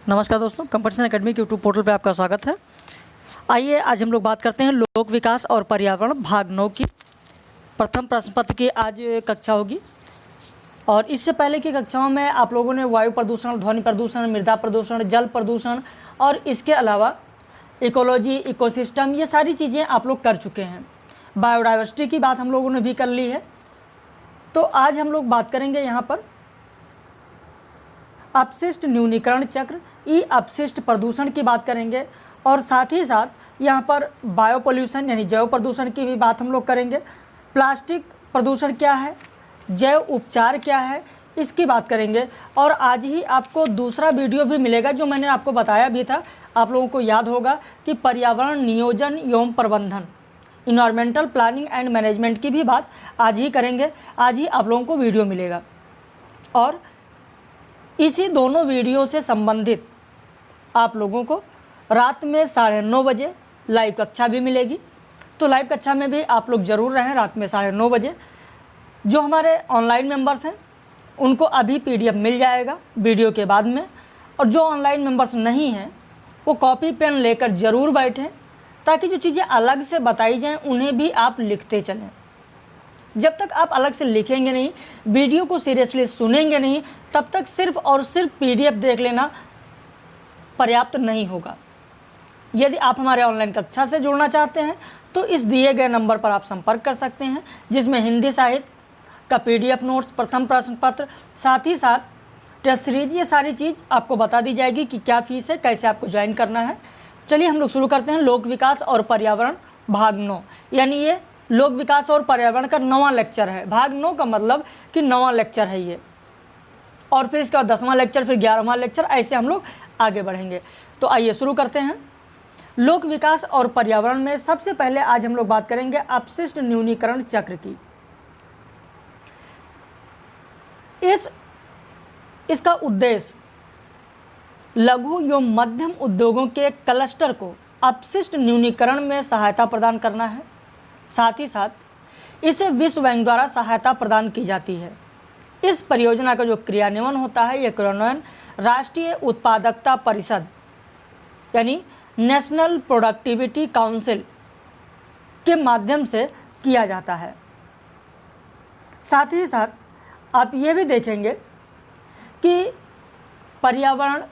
नमस्कार दोस्तों, competition academy के यूट्यूब पोर्टल पे आपका स्वागत है। आइए आज हम लोग बात करते हैं लोक विकास और पर्यावरण भाग 9 की प्रथम प्रश्न पत्र की आज कक्षा होगी। और इससे पहले की कक्षाओं में आप लोगों ने वायु प्रदूषण, ध्वनि प्रदूषण, मृदा प्रदूषण, जल प्रदूषण और इसके अलावा इकोलॉजी, इकोसिस्टम, ये सारी चीज़ें आप लोग कर चुके हैं। बायोडाइवर्सिटी की बात हम लोगों ने भी कर ली है। तो आज हम लोग बात करेंगे यहाँ पर अपशिष्ट न्यूनीकरण चक्र, ई अपशिष्ट प्रदूषण की बात करेंगे और साथ ही साथ यहाँ पर बायो पोल्यूशन यानी जैव प्रदूषण की भी बात हम लोग करेंगे। प्लास्टिक प्रदूषण क्या है, जैव उपचार क्या है, इसकी बात करेंगे। और आज ही आपको दूसरा वीडियो भी मिलेगा जो मैंने आपको बताया भी था, आप लोगों को याद होगा कि पर्यावरण नियोजन एवं प्रबंधन, इन्वायरमेंटल प्लानिंग एंड मैनेजमेंट की भी बात आज ही करेंगे। आज ही आप लोगों को वीडियो मिलेगा और इसी दोनों वीडियो से संबंधित आप लोगों को रात में 9:30 बजे लाइव कक्षा भी मिलेगी। तो लाइव कक्षा में भी आप लोग ज़रूर रहें रात में 9:30 बजे। जो हमारे ऑनलाइन मेंबर्स हैं उनको अभी PDF मिल जाएगा वीडियो के बाद में, और जो ऑनलाइन मेंबर्स नहीं हैं वो कॉपी पेन लेकर ज़रूर बैठें ताकि जो चीज़ें अलग से बताई जाएँ उन्हें भी आप लिखते चलें। जब तक आप अलग से लिखेंगे नहीं, वीडियो को सीरियसली सुनेंगे नहीं, तब तक सिर्फ और सिर्फ PDF देख लेना पर्याप्त नहीं होगा। यदि आप हमारे ऑनलाइन कक्षा से जुड़ना चाहते हैं तो इस दिए गए नंबर पर आप संपर्क कर सकते हैं, जिसमें हिंदी साहित्य का PDF नोट्स, प्रथम प्रश्न पत्र, साथ ही साथ टेस्ट सीरीज, ये सारी चीज़ आपको बता दी जाएगी कि क्या फ़ीस है, कैसे आपको ज्वाइन करना है। चलिए हम लोग शुरू करते हैं। लोक विकास और पर्यावरण भाग 9, यानी ये लोक विकास और पर्यावरण का 9वां लेक्चर है। भाग 9 का मतलब कि 9वां लेक्चर है ये, और फिर इसका 10वां लेक्चर, फिर 11वां लेक्चर, ऐसे हम लोग आगे बढ़ेंगे। तो आइए शुरू करते हैं। लोक विकास और पर्यावरण में सबसे पहले आज हम लोग बात करेंगे अपशिष्ट न्यूनीकरण चक्र की। इसका उद्देश्य लघु एवं मध्यम उद्योगों के क्लस्टर को अपशिष्ट न्यूनीकरण में सहायता प्रदान करना है। साथ ही साथ इसे विश्व बैंक द्वारा सहायता प्रदान की जाती है। इस परियोजना का जो क्रियान्वयन होता है, यह क्रियान्वयन राष्ट्रीय उत्पादकता परिषद यानी नेशनल प्रोडक्टिविटी काउंसिल के माध्यम से किया जाता है। साथ ही साथ आप ये भी देखेंगे कि पर्यावरण,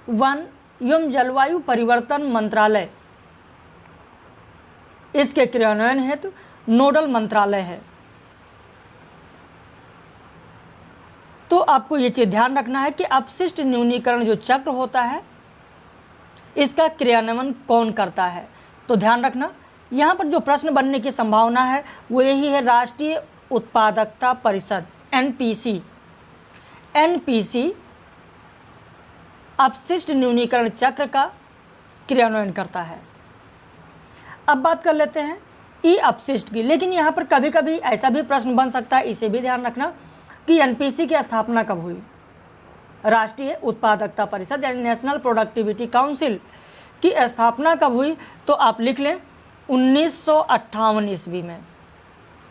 वन एवं जलवायु परिवर्तन मंत्रालय इसके क्रियान्वयन हेतु नोडल मंत्रालय है। तो आपको ये चीज़ ध्यान रखना है कि अपशिष्ट न्यूनीकरण जो चक्र होता है इसका क्रियान्वयन कौन करता है। तो ध्यान रखना, यहाँ पर जो प्रश्न बनने की संभावना है वो यही है, राष्ट्रीय उत्पादकता परिषद NPC अपशिष्ट न्यूनीकरण चक्र का क्रियान्वयन करता है। अब बात कर लेते हैं ई अपशिष्ट की। लेकिन यहाँ पर कभी कभी ऐसा भी प्रश्न बन सकता है, इसे भी ध्यान रखना कि NPC की स्थापना कब हुई। राष्ट्रीय उत्पादकता परिषद यानी नेशनल प्रोडक्टिविटी काउंसिल की स्थापना कब हुई, तो आप लिख लें 1958 ईस्वी में।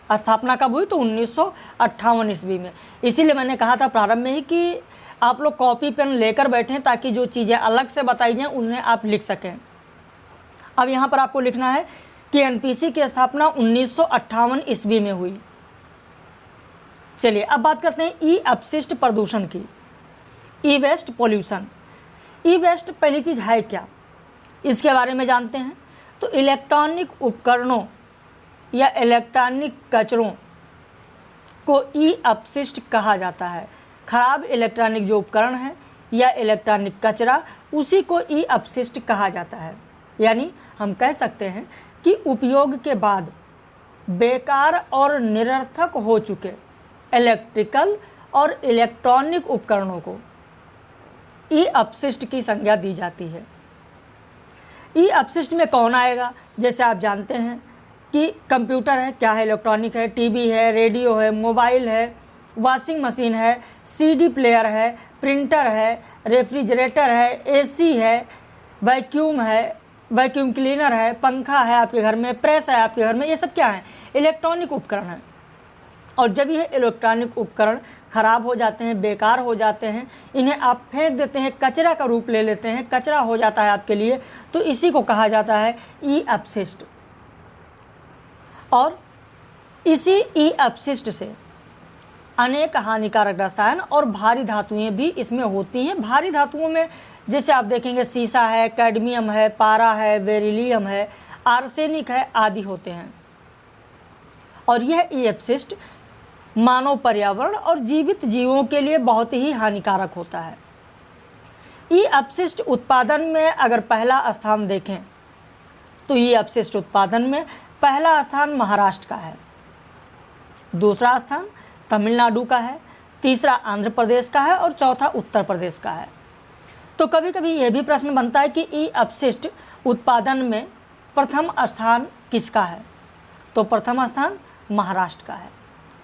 स्थापना कब हुई, तो 1958 ईस्वी में। इसीलिए मैंने कहा था प्रारंभ में ही कि आप लोग कॉपी पेन लेकर बैठें ताकि जो चीज़ें अलग से बताई जाएँ उन्हें आप लिख सकें। अब यहाँ पर आपको लिखना है कि NPC की स्थापना 1958 ईस्वी में हुई। चलिए अब बात करते हैं ई अपशिष्ट प्रदूषण की, ई वेस्ट पोल्यूशन। ई वेस्ट पहली चीज़ है क्या, इसके बारे में जानते हैं। तो इलेक्ट्रॉनिक उपकरणों या इलेक्ट्रॉनिक कचरों को ई अपशिष्ट कहा जाता है। खराब इलेक्ट्रॉनिक जो उपकरण है या इलेक्ट्रॉनिक कचरा, उसी को ई अपशिष्ट कहा जाता है। यानी हम कह सकते हैं कि उपयोग के बाद बेकार और निरर्थक हो चुके इलेक्ट्रिकल और इलेक्ट्रॉनिक उपकरणों को ई अपशिष्ट की संज्ञा दी जाती है। ई अपशिष्ट में कौन आएगा, जैसे आप जानते हैं कि कंप्यूटर है, क्या है, इलेक्ट्रॉनिक है, टीवी है, रेडियो है, मोबाइल है, वॉशिंग मशीन है, CD प्लेयर है, प्रिंटर है, रेफ्रिजरेटर है, AC है, वैक्यूम है, वैक्यूम क्लीनर है, पंखा है आपके घर में, प्रेस है आपके घर में, ये सब क्या है, इलेक्ट्रॉनिक उपकरण है। और जब यह इलेक्ट्रॉनिक उपकरण ख़राब हो जाते हैं, बेकार हो जाते हैं, इन्हें आप फेंक देते हैं, कचरा का रूप ले लेते हैं, कचरा हो जाता है आपके लिए, तो इसी को कहा जाता है ई अपशिष्ट। और इसी ई अपशिष्ट से अनेक हानिकारक रसायन और भारी धातुएं भी इसमें होती हैं। भारी धातुओं में जैसे आप देखेंगे सीसा है, कैडमियम है, पारा है, बेरिलियम है, आर्सेनिक है आदि होते हैं। और यह ई अपशिष्ट मानव पर्यावरण और जीवित जीवों के लिए बहुत ही हानिकारक होता है। ई अपशिष्ट उत्पादन में अगर पहला स्थान देखें तो ई अपशिष्ट उत्पादन में पहला स्थान महाराष्ट्र का है, दूसरा स्थान तमिलनाडु का है, तीसरा आंध्र प्रदेश का है और चौथा उत्तर प्रदेश का है। तो कभी कभी यह भी प्रश्न बनता है कि ई अपशिष्ट उत्पादन में प्रथम स्थान किसका है? तो प्रथम स्थान महाराष्ट्र का है।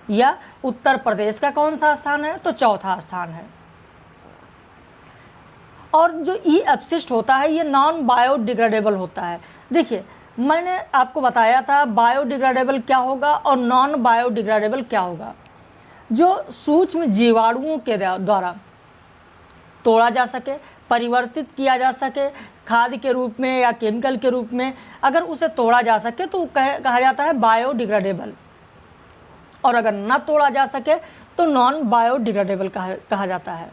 या उत्तर प्रदेश का कौन सा स्थान है? तो चौथा स्थान है। और जो ई अपशिष्ट होता है ये नॉन बायोडिग्रेडेबल होता है। देखिए मैंने आपको बताया था बायोडिग्रेडेबल क्या होगा और नॉन बायोडिग्रेडेबल क्या होगा। जो सूक्ष्म जीवाणुओं के द्वारा तोड़ा जा सके, परिवर्तित किया जा सके, खाद के रूप में या केमिकल के रूप में अगर उसे तोड़ा जा सके तो कहा जाता है बायोडिग्रेडेबल, और अगर न तोड़ा जा सके तो नॉन बायोडिग्रेडेबल कहा जाता है।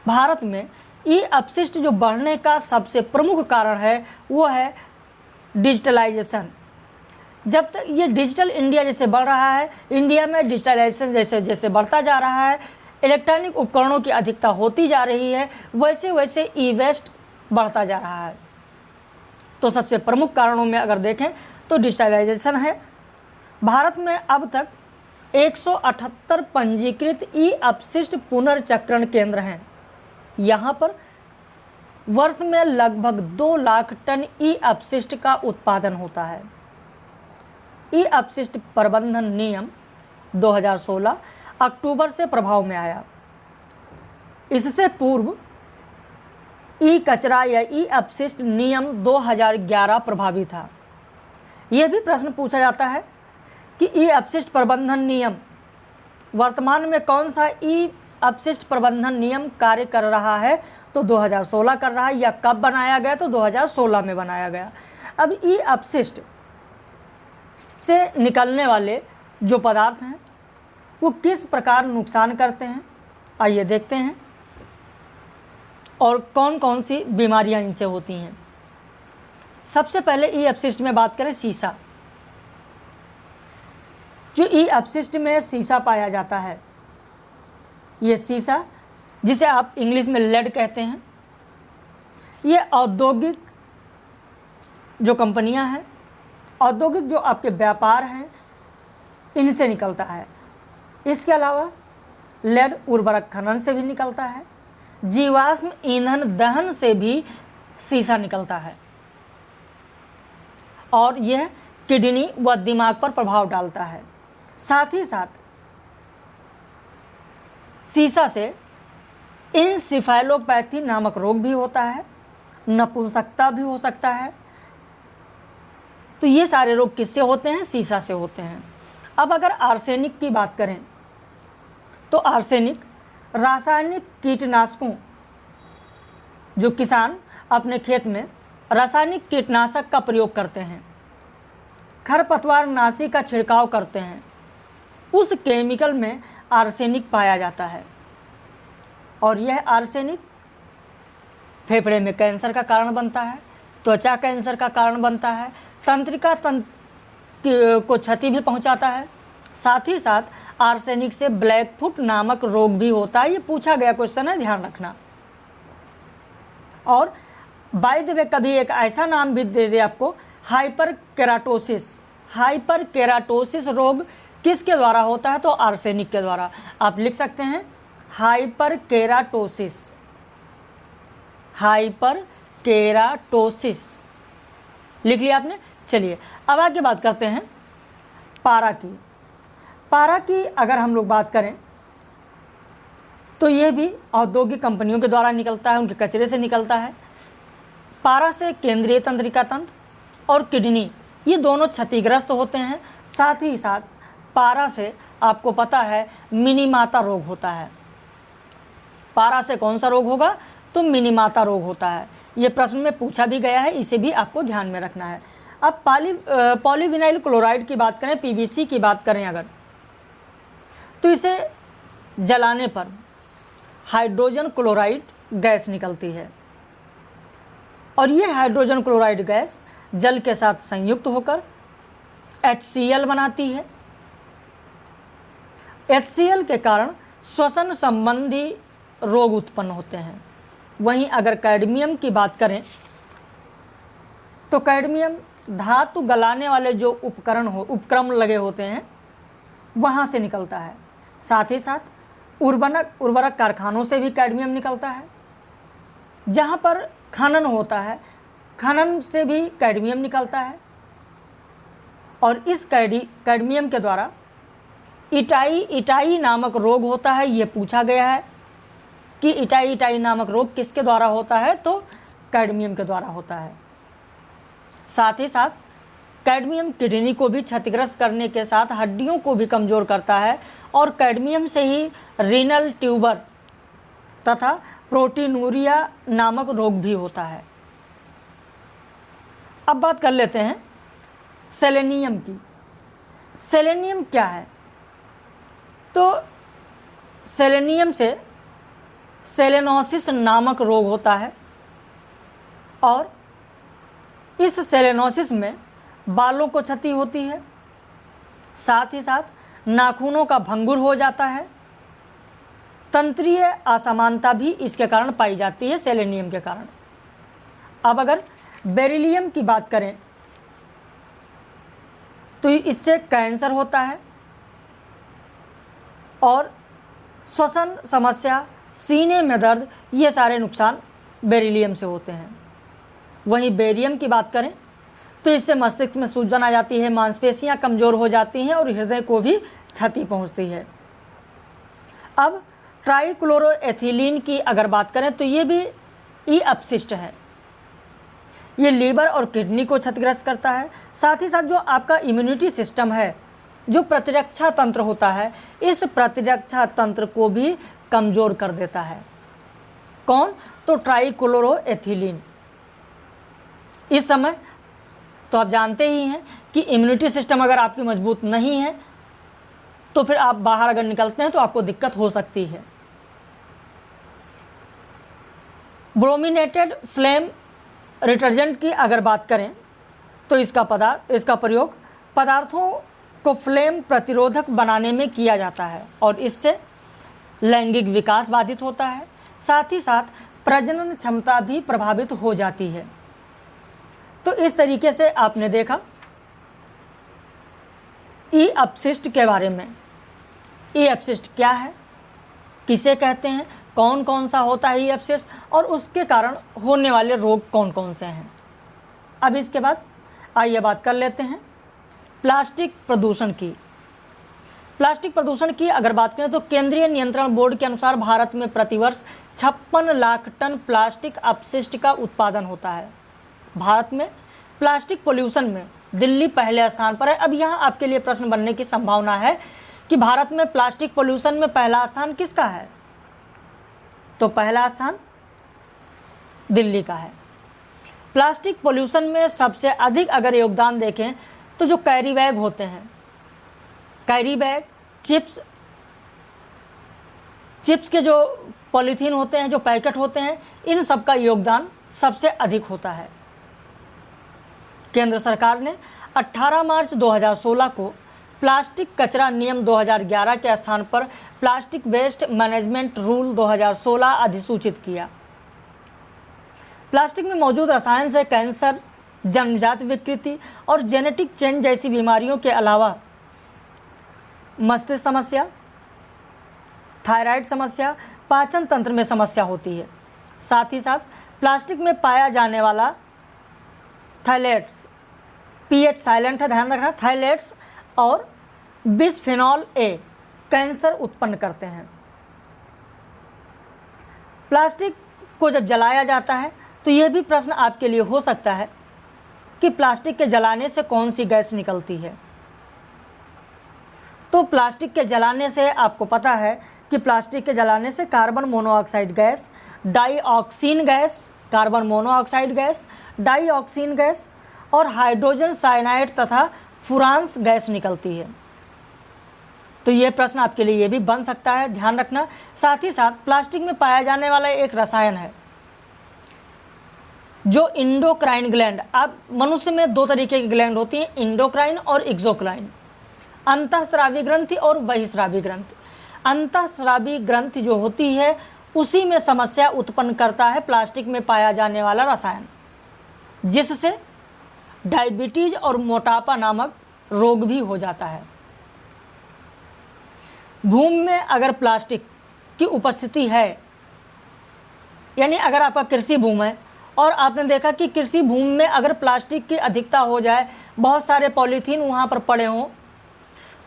भारत में ई अपशिष्ट जो बढ़ने का सबसे प्रमुख कारण है वो है डिजिटलाइजेशन। जब तक ये डिजिटल इंडिया जैसे बढ़ रहा है, इंडिया में डिजिटलाइजेशन जैसे जैसे बढ़ता जा रहा है, इलेक्ट्रॉनिक उपकरणों की अधिकता होती जा रही है, वैसे वैसे ई वेस्ट बढ़ता जा रहा है। तो सबसे प्रमुख कारणों में अगर देखें तो डिजिटलाइजेशन है। भारत में अब तक 178 पंजीकृत ई अपशिष्ट पुनर्चक्रण केंद्र हैं। यहाँ पर वर्ष में लगभग 2 लाख टन ई अपशिष्ट का उत्पादन होता है। ई अपशिष्ट प्रबंधन नियम 2016 अक्टूबर से प्रभाव में आया। इससे पूर्व ई कचरा या ई अपशिष्ट नियम 2011 प्रभावी था। यह भी प्रश्न पूछा जाता है कि ई अपशिष्ट प्रबंधन नियम वर्तमान में कौन सा ई अपशिष्ट प्रबंधन नियम कार्य कर रहा है? तो 2016 कर रहा है। या कब बनाया गया? तो 2016 में बनाया गया। अब ई अपशिष्ट से निकलने वाले जो पदार्थ हैं वो किस प्रकार नुकसान करते हैं, आइए देखते हैं, और कौन कौन सी बीमारियां इनसे होती हैं। सबसे पहले ई अपशिष्ट में बात करें सीसा। जो ई अपशिष्ट में सीसा पाया जाता है, ये सीसा जिसे आप इंग्लिश में लेड कहते हैं, ये औद्योगिक जो कंपनियां हैं, औद्योगिक जो आपके व्यापार हैं, इनसे निकलता है। इसके अलावा लेड उर्वरक खनन से भी निकलता है, जीवाश्म ईंधन दहन से भी सीसा निकलता है, और यह किडनी व दिमाग पर प्रभाव डालता है। साथ ही साथ सीसा से इंसेफेलोपैथी नामक रोग भी होता है, नपुंसकता भी हो सकता है। तो ये सारे रोग किससे होते हैं? सीसा से होते हैं। अब अगर आर्सेनिक की बात करें तो आर्सेनिक रासायनिक कीटनाशकों, जो किसान अपने खेत में रासायनिक कीटनाशक का प्रयोग करते हैं, खरपतवार नाशी का छिड़काव करते हैं, उस केमिकल में आर्सेनिक पाया जाता है। और यह आर्सेनिक फेफड़े में कैंसर का कारण बनता है, त्वचा कैंसर का कारण बनता है, तंत्रिका तंत्र को क्षति भी पहुंचाता है। साथ ही साथ आर्सेनिक से ब्लैक फुट नामक रोग भी होता है। ये पूछा गया क्वेश्चन है, ध्यान रखना। और बाय द वे कभी एक ऐसा नाम भी दे दे आपको, हाइपर केराटोसिस। हाइपर केराटोसिस रोग किसके द्वारा होता है? तो आर्सेनिक के द्वारा। आप लिख सकते हैं हाइपर केराटोसिस, हाइपर केराटोसिस लिख लिया आपने। चलिए अब आगे बात करते हैं पारा की। पारा की अगर हम लोग बात करें तो यह भी औद्योगिक कंपनियों के द्वारा निकलता है, उनके कचरे से निकलता है। पारा से केंद्रीय तंत्रिका तंत्र और किडनी ये दोनों क्षतिग्रस्त होते हैं। साथ ही साथ पारा से आपको पता है मिनीमाता रोग होता है। पारा से कौन सा रोग होगा? तो मिनीमाता रोग होता है। ये प्रश्न में पूछा भी गया है, इसे भी आपको ध्यान में रखना है। अब पॉलीविनाइल क्लोराइड की बात करें, पीवीसी की बात करें अगर, तो इसे जलाने पर हाइड्रोजन क्लोराइड गैस निकलती है और ये हाइड्रोजन क्लोराइड गैस जल के साथ संयुक्त होकर HCl बनाती है। HCl के कारण श्वसन संबंधी रोग उत्पन्न होते हैं। वहीं अगर कैडमियम की बात करें तो कैडमियम धातु गलाने वाले जो उपकरण लगे होते हैं वहाँ से निकलता है। साथ ही साथ उर्वरक कारखानों से भी कैडमियम निकलता है। जहाँ पर खनन होता है, खनन से भी कैडमियम निकलता है और इस कैडमियम के द्वारा इटाई नामक रोग होता है। ये पूछा गया है कि इटाई नामक रोग किसके द्वारा होता है? तो कैडमियम के द्वारा होता है। साथ ही साथ कैडमियम किडनी को भी क्षतिग्रस्त करने के साथ हड्डियों को भी कमज़ोर करता है और कैडमियम से ही रीनल ट्यूबर तथा प्रोटीनूरिया नामक रोग भी होता है। अब बात कर लेते हैं सेलेनियम की। सेलेनियम क्या है? तो सेलेनियम से सेलेनोसिस नामक रोग होता है और इस सेलेनोसिस में बालों को क्षति होती है। साथ ही साथ नाखूनों का भंगुर हो जाता है। तंत्रीय असमानता भी इसके कारण पाई जाती है, सेलेनियम के कारण। अब अगर बेरिलियम की बात करें तो इससे कैंसर होता है और श्वसन समस्या, सीने में दर्द, ये सारे नुकसान बेरिलियम से होते हैं। वहीं बेरियम की बात करें तो इससे मस्तिष्क में सूजन आ जाती है, मांसपेशियां कमज़ोर हो जाती हैं और हृदय को भी क्षति पहुंचती है। अब ट्राइक्लोरोएथिलीन की अगर बात करें तो ये भी ई अपशिष्ट है। ये लीवर और किडनी को क्षतिग्रस्त करता है। साथ ही साथ जो आपका इम्यूनिटी सिस्टम है, जो प्रतिरक्षा तंत्र होता है, इस प्रतिरक्षा तंत्र को भी कमज़ोर कर देता है। कौन? तो ट्राइक्लोरोएथिलीन। इस समय तो आप जानते ही हैं कि इम्यूनिटी सिस्टम अगर आपकी मजबूत नहीं है तो फिर आप बाहर अगर निकलते हैं तो आपको दिक्कत हो सकती है। ब्रोमिनेटेड फ्लेम रिटर्जेंट की अगर बात करें तो इसका प्रयोग पदार्थों को फ्लेम प्रतिरोधक बनाने में किया जाता है और इससे लैंगिक विकास बाधित होता है। साथ ही साथ प्रजनन क्षमता भी प्रभावित हो जाती है। तो इस तरीके से आपने देखा ई अपशिष्ट के बारे में। ई अपशिष्ट क्या है, किसे कहते हैं, कौन कौन सा होता है ई अपशिष्ट और उसके कारण होने वाले रोग कौन कौन से हैं। अब इसके बाद आइए बात कर लेते हैं प्लास्टिक प्रदूषण की। प्लास्टिक प्रदूषण की अगर बात करें तो केंद्रीय नियंत्रण बोर्ड के अनुसार भारत में प्रतिवर्ष 56 लाख टन प्लास्टिक अपशिष्ट का उत्पादन होता है। भारत में प्लास्टिक पोल्यूशन में दिल्ली पहले स्थान पर है। अब यहाँ आपके लिए प्रश्न बनने की संभावना है कि भारत में प्लास्टिक पोल्यूशन में पहला स्थान किसका है? तो पहला स्थान दिल्ली का है। प्लास्टिक पोल्यूशन में सबसे अधिक अगर योगदान देखें तो जो कैरी बैग होते हैं, कैरी बैग, चिप्स के जो पॉलीथीन होते हैं, जो पैकेट होते हैं, इन सब का योगदान सबसे अधिक होता है। केंद्र सरकार ने 18 मार्च 2016 को प्लास्टिक कचरा नियम 2011 के स्थान पर प्लास्टिक वेस्ट मैनेजमेंट रूल 2016 अधिसूचित किया। प्लास्टिक में मौजूद रसायन से कैंसर, जन्मजात विकृति और जेनेटिक चेंज जैसी बीमारियों के अलावा मस्तिष्क समस्या, थायराइड समस्या, पाचन तंत्र में समस्या होती है। साथ ही साथ प्लास्टिक में पाया जाने वाला थायलेट्स, पीएच साइलेंट है, ध्यान रखना, थायलेट्स और बिस्फेनॉल ए कैंसर उत्पन्न करते हैं। प्लास्टिक को जब जलाया जाता है तो यह भी प्रश्न आपके लिए हो सकता है कि प्लास्टिक के जलाने से कौन सी गैस निकलती है। तो प्लास्टिक के जलाने से आपको पता है कि प्लास्टिक के जलाने से carbon monoxide gas, dioxin gas, carbon monoxide gas, dioxin gas और हाइड्रोजन साइनाइड तथा फुरांस गैस निकलती है। तो ये प्रश्न आपके लिए ये भी बन सकता है, ध्यान रखना। साथ ही साथ प्लास्टिक में पाया जाने वाला एक रसायन है जो इंडोक्राइन ग्लैंड, आप मनुष्य में दो तरीके की ग्लैंड होती हैं, इंडोक्राइन और एक्सोक्राइन, अंतःस्रावी ग्रंथि और बहिस्रावी ग्रंथि। अंतःस्रावी ग्रंथि जो होती है उसी में समस्या उत्पन्न करता है प्लास्टिक में पाया जाने वाला रसायन, जिससे डायबिटीज और मोटापा नामक रोग भी हो जाता है। भूमि में अगर प्लास्टिक की उपस्थिति है, यानी अगर आपका कृषि भूमि है और आपने देखा कि कृषि भूमि में अगर प्लास्टिक की अधिकता हो जाए, बहुत सारे पॉलीथीन वहाँ पर पड़े हों,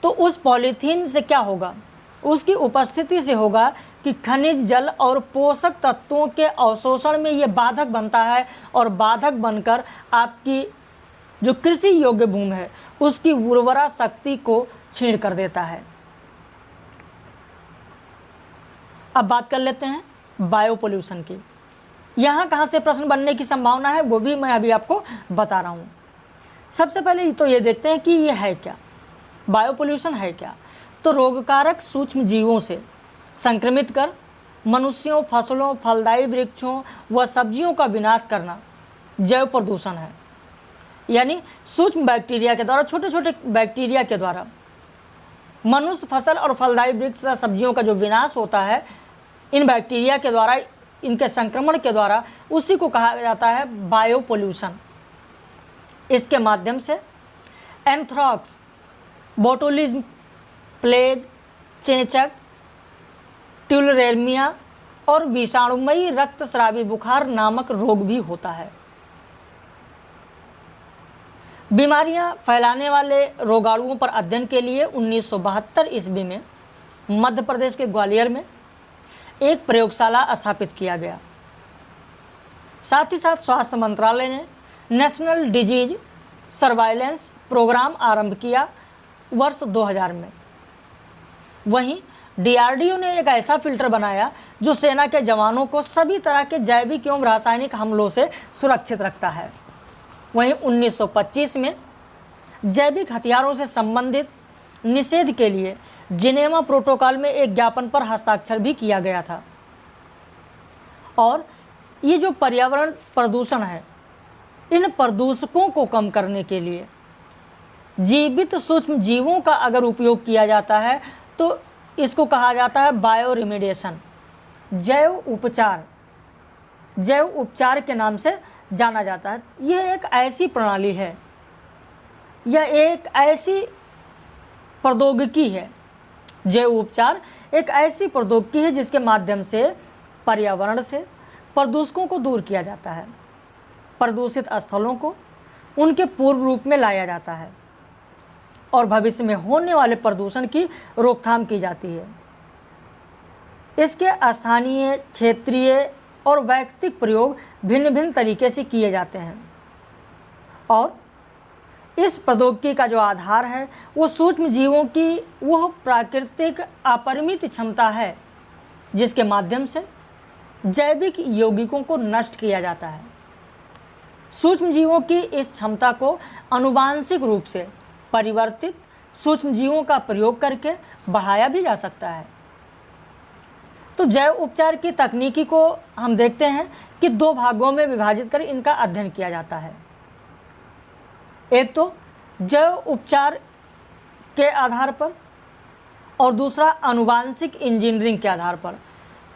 तो उस पॉलीथीन से क्या होगा, उसकी उपस्थिति से होगा कि खनिज जल और पोषक तत्वों के अवशोषण में ये बाधक बनता है और बाधक बनकर आपकी जो कृषि योग्य भूमि है उसकी उर्वरा शक्ति को छीन कर देता है। अब बात कर लेते हैं बायो पोल्यूशन की। यहाँ कहाँ से प्रश्न बनने की संभावना है वो भी मैं अभी आपको बता रहा हूँ। सबसे पहले तो ये देखते हैं कि ये है क्या, बायो पोल्यूशन है क्या। तो रोगकारक सूक्ष्म जीवों से संक्रमित कर मनुष्यों, फसलों, फलदायी वृक्षों व सब्जियों का विनाश करना जैव प्रदूषण है। यानी सूक्ष्म बैक्टीरिया के द्वारा, छोटे छोटे बैक्टीरिया के द्वारा मनुष्य, फसल और फलदायी वृक्ष तथा सब्जियों का जो विनाश होता है इन बैक्टीरिया के द्वारा, इनके संक्रमण के द्वारा, उसी को कहा जाता है बायो पोल्यूशन। इसके माध्यम से एंथ्रैक्स, बोटुलिज्म, प्लेग, चेचक, ट्यूलरेमिया और विषाणुमयी रक्तस्रावी बुखार नामक रोग भी होता है। बीमारियां फैलाने वाले रोगाणुओं पर अध्ययन के लिए 1972 ईस्वी में मध्य प्रदेश के ग्वालियर में एक प्रयोगशाला स्थापित किया गया। साथ ही साथ स्वास्थ्य मंत्रालय ने नेशनल डिजीज सर्वाइलेंस प्रोग्राम आरंभ किया वर्ष 2000 में। वहीं DRDO ने एक ऐसा फिल्टर बनाया जो सेना के जवानों को सभी तरह के जैविक एवं रासायनिक हमलों से सुरक्षित रखता है। वहीं 1925 में जैविक हथियारों से संबंधित निषेध के लिए जिनेवा प्रोटोकॉल में एक ज्ञापन पर हस्ताक्षर भी किया गया था। और ये जो पर्यावरण प्रदूषण है, इन प्रदूषकों को कम करने के लिए जीवित सूक्ष्म जीवों का अगर उपयोग किया जाता है तो इसको कहा जाता है बायो रिमेडिएशन, जैव उपचार, जैव उपचार के नाम से जाना जाता है। यह एक ऐसी प्रणाली है, यह एक ऐसी प्रौद्योगिकी है, जैव उपचार एक ऐसी प्रौद्योगिकी है जिसके माध्यम से पर्यावरण से प्रदूषकों को दूर किया जाता है, प्रदूषित स्थलों को उनके पूर्व रूप में लाया जाता है और भविष्य में होने वाले प्रदूषण की रोकथाम की जाती है। इसके स्थानीय, क्षेत्रीय और वैयक्तिक प्रयोग भिन्न भिन्न तरीके से किए जाते हैं और इस प्रौद्योगिकी का जो आधार है वो सूक्ष्म जीवों की वह प्राकृतिक अपरिमित क्षमता है जिसके माध्यम से जैविक यौगिकों को नष्ट किया जाता है। सूक्ष्म जीवों की इस क्षमता को आनुवांशिक रूप से परिवर्तित सूक्ष्म जीवों का प्रयोग करके बढ़ाया भी जा सकता है। तो जैव उपचार की तकनीकी को हम देखते हैं कि दो भागों में विभाजित कर इनका अध्ययन किया जाता है। एक तो जैव उपचार के आधार पर और दूसरा आनुवांशिक इंजीनियरिंग के आधार पर।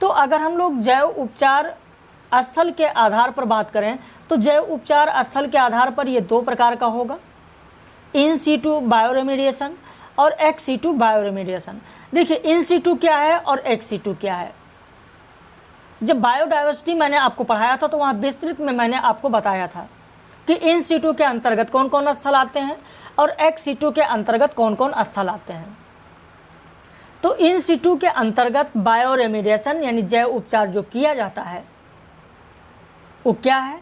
तो अगर हम लोग जैव उपचार स्थल के आधार पर बात करें तो जैव उपचार स्थल के आधार पर ये दो प्रकार का होगा, इन सीटू बायोरेमेडिएशन और एक्स सीटू बायोरेमेडिएशन। देखिए इन सीटू क्या है और एक्स सीटू क्या है। जब बायोडाइवर्सिटी मैंने आपको पढ़ाया था तो वहाँ विस्तृत में मैंने आपको बताया था कि इन सीटू के अंतर्गत कौन कौन स्थल आते हैं और एक्स सीटू के अंतर्गत कौन कौन स्थल आते हैं। तो इन सीटू के अंतर्गत बायोरेमेडिएशन यानी जैव उपचार जो किया जाता है वो क्या है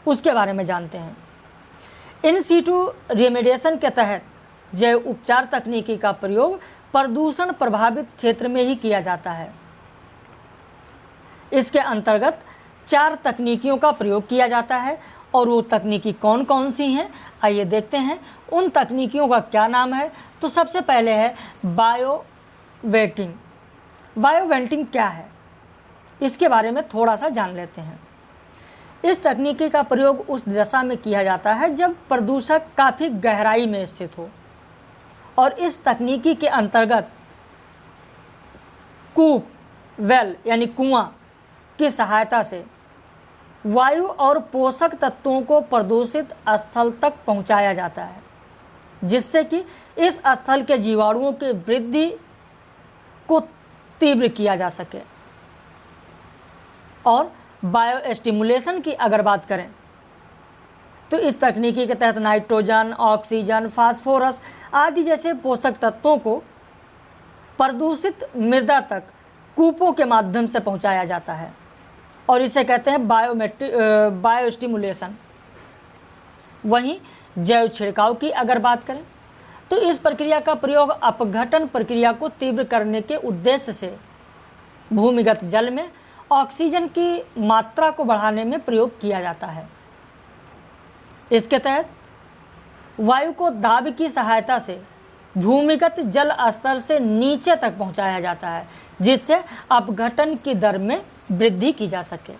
उसके बारे में जानते हैं। इन सीटू रेमेडिएशन के तहत जैव उपचार तकनीकी का प्रयोग प्रदूषण प्रभावित क्षेत्र में ही किया जाता है। इसके अंतर्गत 4 तकनीकियों का प्रयोग किया जाता है और वो तकनीकी कौन कौन सी हैं, आइए देखते हैं उन तकनीकियों का क्या नाम है। तो सबसे पहले है बायो वेटिंग। बायो वेटिंग क्या है, इसके बारे में थोड़ा सा जान लेते हैं। इस तकनीकी का प्रयोग उस दशा में किया जाता है जब प्रदूषक काफ़ी गहराई में स्थित हो, और इस तकनीकी के अंतर्गत कूप वेल यानी कुआं की सहायता से वायु और पोषक तत्वों को प्रदूषित स्थल तक पहुंचाया जाता है, जिससे कि इस स्थल के जीवाणुओं की वृद्धि को तीव्र किया जा सके। और बायो स्टिमुलेशन की अगर बात करें तो इस तकनीकी के तहत नाइट्रोजन, ऑक्सीजन, फास्फोरस आदि जैसे पोषक तत्वों को प्रदूषित मृदा तक कूपों के माध्यम से पहुंचाया जाता है, और इसे कहते हैं बायो स्टिमुलेशन। वहीं जैव छिड़काव की अगर बात करें तो इस प्रक्रिया का प्रयोग अपघटन प्रक्रिया को तीव्र करने के उद्देश्य से भूमिगत जल में ऑक्सीजन की मात्रा को बढ़ाने में प्रयोग किया जाता है। इसके तहत वायु को दाब की सहायता से भूमिगत जल स्तर से नीचे तक पहुंचाया जाता है, जिससे अपघटन की दर में वृद्धि की जा सके।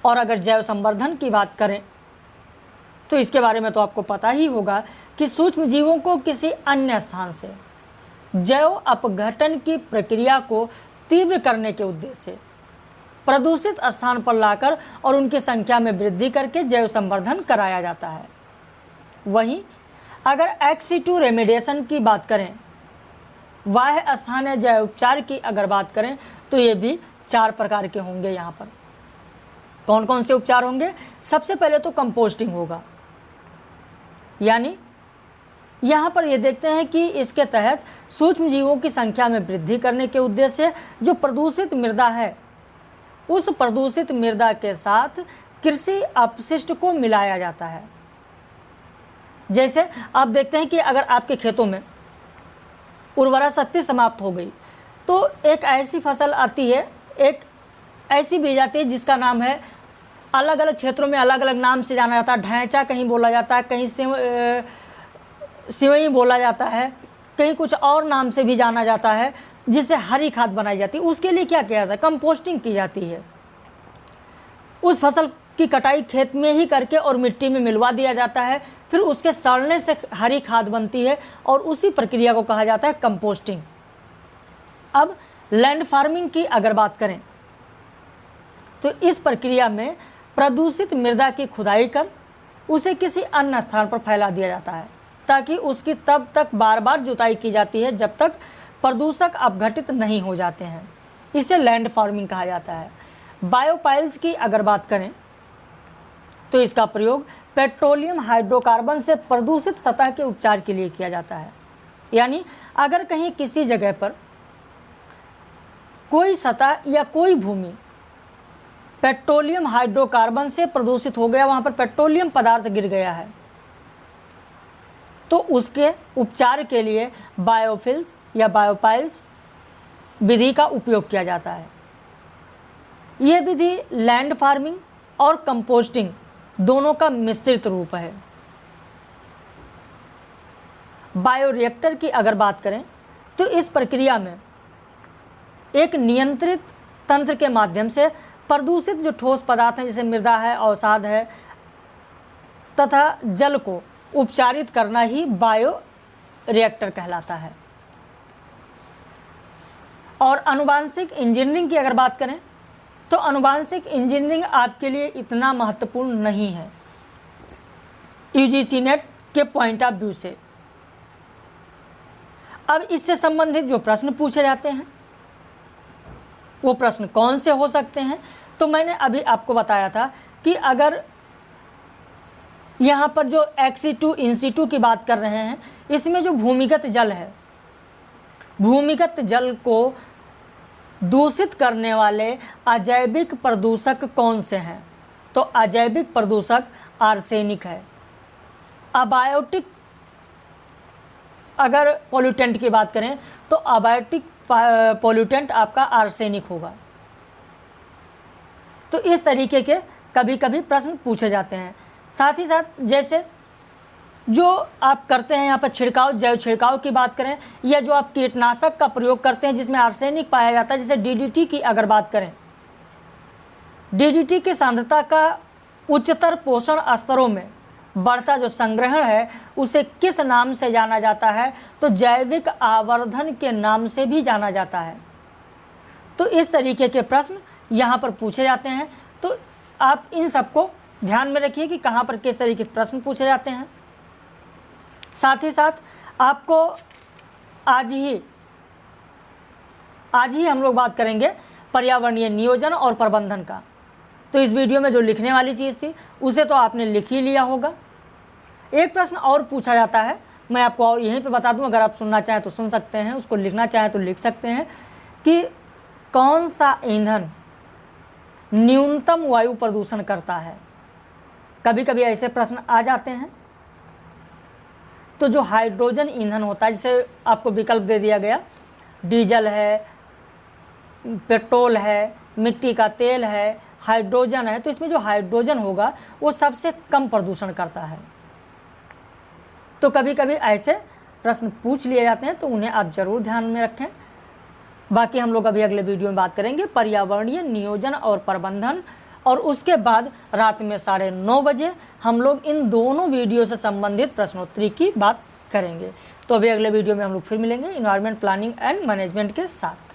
और अगर जैव संवर्धन की बात करें तो इसके बारे में तो आपको पता ही होगा कि सूक्ष्म जीवों को किसी अन्य स्थान से जैव अपघटन की प्रक्रिया को तीव्र करने के उद्देश्य से प्रदूषित स्थान पर लाकर और उनकी संख्या में वृद्धि करके जैव संवर्धन कराया जाता है। वहीं अगर एक्स2 रेमेडिएशन की बात करें, बाह्य स्थानीय जैव उपचार की अगर बात करें तो ये भी 4 प्रकार के होंगे। यहाँ पर कौन कौन से उपचार होंगे? सबसे पहले तो कंपोस्टिंग होगा, यानी यहाँ पर ये देखते हैं कि इसके तहत सूक्ष्म जीवों की संख्या में वृद्धि करने के उद्देश्य से जो प्रदूषित मृदा है उस प्रदूषित मृदा के साथ कृषि अपशिष्ट को मिलाया जाता है। जैसे आप देखते हैं कि अगर आपके खेतों में उर्वरा शक्ति समाप्त हो गई तो एक ऐसी फसल आती है, एक ऐसी बीज आती है जिसका नाम है, अलग अलग क्षेत्रों में अलग अलग नाम से जाना जाता है। ढैंचा कहीं बोला जाता है, कहीं सिवई बोला जाता है, कहीं कुछ और नाम से भी जाना जाता है, जिससे हरी खाद बनाई जाती है। उसके लिए क्या किया जाता है? कंपोस्टिंग की जाती है। उस फसल की कटाई खेत में ही करके और मिट्टी में मिलवा दिया जाता है, फिर उसके सड़ने से हरी खाद बनती है और उसी प्रक्रिया को कहा जाता है कंपोस्टिंग। अब लैंड फार्मिंग की अगर बात करें तो इस प्रक्रिया में प्रदूषित मृदा की खुदाई कर उसे किसी अन्य स्थान पर फैला दिया जाता है, ताकि उसकी तब तक बार बार जुताई की जाती है जब तक प्रदूषक अपघटित नहीं हो जाते हैं। इसे लैंड फार्मिंग कहा जाता है। बायोपाइल्स की अगर बात करें तो इसका प्रयोग पेट्रोलियम हाइड्रोकार्बन से प्रदूषित सतह के उपचार के लिए किया जाता है। यानी अगर कहीं किसी जगह पर कोई सतह या कोई भूमि पेट्रोलियम हाइड्रोकार्बन से प्रदूषित हो गया, वहाँ पर पेट्रोलियम पदार्थ गिर गया है, तो उसके उपचार के लिए बायोफिल्स या बायोपाइल्स विधि का उपयोग किया जाता है। यह विधि लैंड फार्मिंग और कंपोस्टिंग दोनों का मिश्रित रूप है। बायोरिएक्टर की अगर बात करें तो इस प्रक्रिया में एक नियंत्रित तंत्र के माध्यम से प्रदूषित जो ठोस पदार्थ हैं, जैसे मृदा है, अवसाद है तथा जल को उपचारित करना ही बायो रिएक्टर कहलाता है। और आनुवांशिक इंजीनियरिंग की अगर बात करें तो आनुवांशिक इंजीनियरिंग आपके लिए इतना महत्वपूर्ण नहीं है यूजीसी नेट के पॉइंट ऑफ व्यू से। अब इससे संबंधित जो प्रश्न पूछे जाते हैं वो प्रश्न कौन से हो सकते हैं? तो मैंने अभी आपको बताया था कि अगर यहाँ पर जो एक्स2 इन-सिटू की बात कर रहे हैं, इसमें जो भूमिगत जल है, भूमिगत जल को दूषित करने वाले अजैविक प्रदूषक कौन से हैं? तो अजैविक प्रदूषक आर्सेनिक है, अबायोटिक अगर पोल्यूटेंट की बात करें तो अबायोटिक पोल्यूटेंट आपका आर्सेनिक होगा। तो इस तरीके के कभी कभी प्रश्न पूछे जाते हैं। साथ ही साथ जैसे जो आप करते हैं यहाँ पर छिड़काव, जैव छिड़काव की बात करें, या जो आप कीटनाशक का प्रयोग करते हैं जिसमें आर्सेनिक पाया जाता है, जैसे डीडीटी की अगर बात करें, डीडीटी की सांद्रता का उच्चतर पोषण स्तरों में बढ़ता जो संग्रहण है उसे किस नाम से जाना जाता है? तो जैविक आवर्धन के नाम से भी जाना जाता है। तो इस तरीके के प्रश्न यहाँ पर पूछे जाते हैं। तो आप इन सबको ध्यान में रखिए कि कहाँ पर किस तरीके के प्रश्न पूछे जाते हैं। साथ ही साथ आपको आज ही हम लोग बात करेंगे पर्यावरणीय नियोजन और प्रबंधन का। तो इस वीडियो में जो लिखने वाली चीज़ थी उसे तो आपने लिख ही लिया होगा। एक प्रश्न और पूछा जाता है, मैं आपको यहीं पे बता दूं, अगर आप सुनना चाहें तो सुन सकते हैं, उसको लिखना चाहें तो लिख सकते हैं कि कौन सा ईंधन न्यूनतम वायु प्रदूषण करता है। कभी कभी ऐसे प्रश्न आ जाते हैं। तो जो हाइड्रोजन ईंधन होता है, जिसे आपको विकल्प दे दिया गया, डीजल है, पेट्रोल है, मिट्टी का तेल है, हाइड्रोजन है, तो इसमें जो हाइड्रोजन होगा वो सबसे कम प्रदूषण करता है। तो कभी कभी ऐसे प्रश्न पूछ लिए जाते हैं, तो उन्हें आप ज़रूर ध्यान में रखें। बाकी हम लोग अभी अगले वीडियो में बात करेंगे पर्यावरणीय नियोजन और प्रबंधन, और उसके बाद रात में 9:30 बजे हम लोग इन दोनों वीडियो से संबंधित प्रश्नोत्तरी की बात करेंगे। तो अभी अगले वीडियो में हम लोग फिर मिलेंगे इन्वायरमेंट प्लानिंग एंड मैनेजमेंट के साथ।